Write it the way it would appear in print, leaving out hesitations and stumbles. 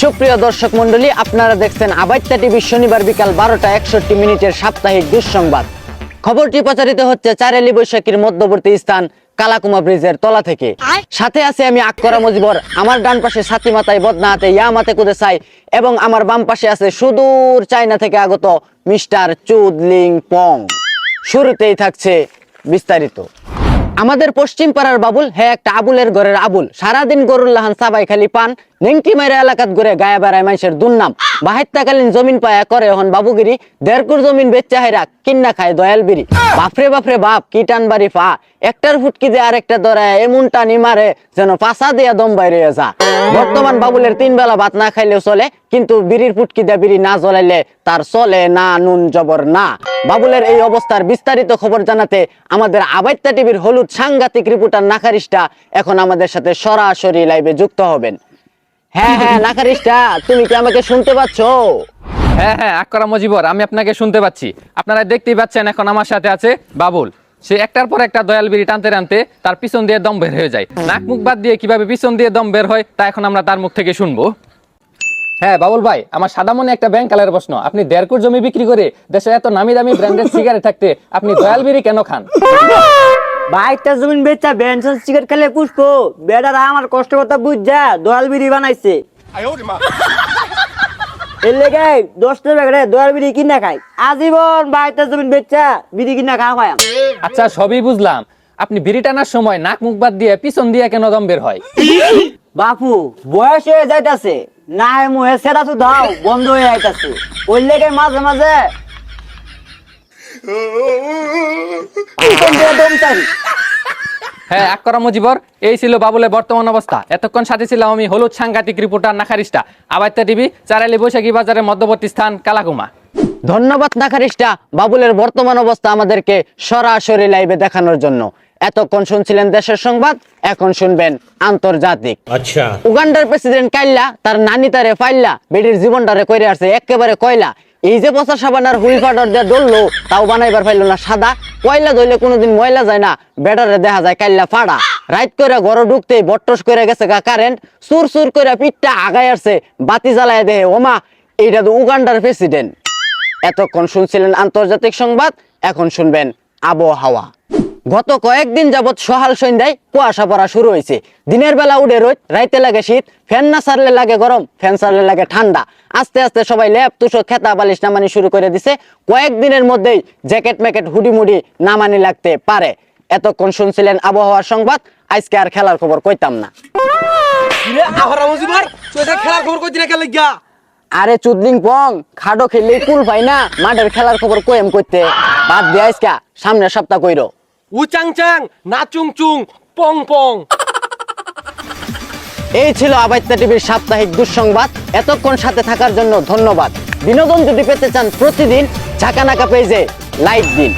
সুপ্রিয় দর্শক মন্ডলী, আপনারা দেখছেন আবাইত্তা টিভি শনিবার বিকাল 12টা 61 মিনিটের সাপ্তাহিক দুঃসংবাদ। খবরটি প্রচারিত হচ্ছে চারেলি বৈশাখীর মধ্যবর্তী স্থান কালাকুমা ব্রিজের তলা থেকে। সাথে আছে আমি আক্করা মজিবর, আমার ডান পাশে সাথী মাতায় বদনা হাতে ইয়া মাতে কুদে চাই, এবং আমার বাম পাশে আছে সুদূর চায়না থেকে আগত মিস্টার চুদলিং পং। শুরুতেই থাকছে বিস্তারিত। আমাদের পশ্চিম পাড়ার বাবুল একটা আবুলের ঘরের আবুল, সারাদিন গরুর লাহান সাবাই খালি পান, নেংটি মাইরা এলাকাত ঘুরে গায়ে বেড়ায় মানুষের দুর্নাম। বাহিত্যাকালীন জমিন পায়া করে এখন বাবুগিরি, দেড়কুর জমিন বেচা হেরা কিন্না খায় দয়াল বিড়ি। বাপরে বাপরে বাপ, কি টান বাড়ি পা, একটার ফুটকি দিয়ে আরেকটা ধরায় এমন টানি মারে যেন পাশা দিয়া দম বাইরে যা। বর্তমান বাবুলের 3 বেলা ভাত না খাইলেও চলে, কিন্তু বিড়ির ফুটকি দিয়ে বিড়ি না জ্বলাইলে তার চলে না, নুন জবর না। বাবুলের এই অবস্থার বিস্তারিত খবর জানাতে আমাদের আবাইত্তা টিভির হলুদ সাংঘাতিক রিপোর্টার নাকারিস্টা এখন আমাদের সাথে সরাসরি লাইভে যুক্ত হবেন। হ্যাঁ নাকারিস্টা, তুমি কি আমাকে শুনতে পাচ্ছ? হ্যাঁ আক্করা মজিবর, আমি আপনাকে শুনতে পাচ্ছি। আপনারা দেখতেই পাচ্ছেন এখন আমার সাথে আছে বাবুল। সে একটার পর একটা দয়াল বিড়ি টানতে টানতে তার পিছন দিয়ে দম বের হয়ে যায়। নাক মুখ বাদ দিয়ে কিভাবে পিছন দিয়ে দম বের হয় তা এখন আমরা তার মুখ থেকে শুনবো। হ্যাঁ বাবুল ভাই, আমার সাদা মনে একটা ব্যাংক কালের প্রশ্ন, আপনি 1.5 কোটি জমি বিক্রি করে দেশে এত নামি দামি ব্র্যান্ডেড সিগারেট থাকতে আপনি দয়াল বিড়ি কেন খান? বাইকটা জমিন বেচা বেনসন সিগারেট খেলে পুষ্প বেটারা আমার কষ্ট কথা বুঝা দয়াল বিড়ি বানাইছে। এর লেগে 10 টাকা করে দয়াল বিড়ি কিনা খাই, আজীবন বাইকটা জমিন বেচা বিড়ি কিনা খাওয়া হয়। আচ্ছা সবই বুঝলাম, আপনি বিড়ি টানার সময় নাক মুখ বাদ দিয়ে পিছন দিয়ে কেন দম বের হয়? বাপু বয়স হয়ে যাইতাছে, না মুহে সেটা তো দাও বন্ধ হয়ে যাইতাছে, ওই লেগে মাঝে মাঝে হ্যাঁ আক্করা মজিবর, এই ছিল বাবুলের বর্তমান অবস্থা। এতক্ষণ সাথে ছিলাম আমি হলুদ সাংঘাতিক রিপোর্টার নাকারিস্টা, আবাইত্তা টিভি, চারাইলি বৈশাখী বাজারের মধ্যবর্তী স্থান কালাকুমা। ধন্যবাদ নাকারিস্টা, বাবুলের বর্তমান অবস্থা আমাদেরকে সরাসরি লাইভে দেখানোর জন্য। এতক্ষণ শুনছিলেন দেশের সংবাদ, এখন শুনবেন আন্তর্জাতিক। আচ্ছা, উগান্ডার প্রেসিডেন্ট কাইল্লা তার নানি তারে ফাইল্লা বেডির জীবনটারে কইরে আসছে একেবারে কয়লা। এই যে পচা সাবানার হুইল পাউডার দিয়ে ডললো, তাও বানাইবার পাইল না সাদা। কয়লা ধইলে কোনোদিন ময়লা যায় না, বেডারে দেখা যায় কাইল্লা ফাড়া। রাইত করে ঘরে ঢুকতেই বট্টস করে গেছে গা কারেন্ট, সুর সুর করে পিঠটা আগায় আসছে, বাতি জ্বালায় দেহে ওমা, এইটা তো উগান্ডার প্রেসিডেন্ট। এতক্ষণ শুনছিলেন আন্তর্জাতিক সংবাদ, এখন শুনবেন আবহাওয়া। গত কয়েকদিন যাবৎ সহাল সন্ধ্যায় কুয়াশা পড়া শুরু হয়েছে। দিনের বেলা উড়ে রোদ, রাইতে লাগে শীত, ফ্যান না ছাড়লে লাগে গরম, ফ্যান ছাড়লে লাগে ঠান্ডা। আস্তে আস্তে সবাই ল্যাপ তুষো খেতা বালিশ নামানি শুরু করে দিছে। কয়েকদিনের মধ্যেই জ্যাকেট ম্যাকেট হুডি মুডি নামানি লাগতে পারে। এতক্ষণ শুনছিলেন আবহাওয়ার সংবাদ, আজকে আর খেলার খবর কইতাম না। আরে চুদলিং পং, খাডো খেললে কুল পাই না, মাঠের খেলার খবর কইম করতে বাদ দিয়ে আজকা সামনের সপ্তাহ কইরো। উচাং চাং না চুং চুং পং পং। এই ছিল আবাইত্তা টিভির সাপ্তাহিক দুঃসংবাদ। এতক্ষণ সাথে থাকার জন্য ধন্যবাদ। বিনোদন যদি পেতে চান প্রতিদিন ঝাঁকানাকা পেজে লাইক দিন।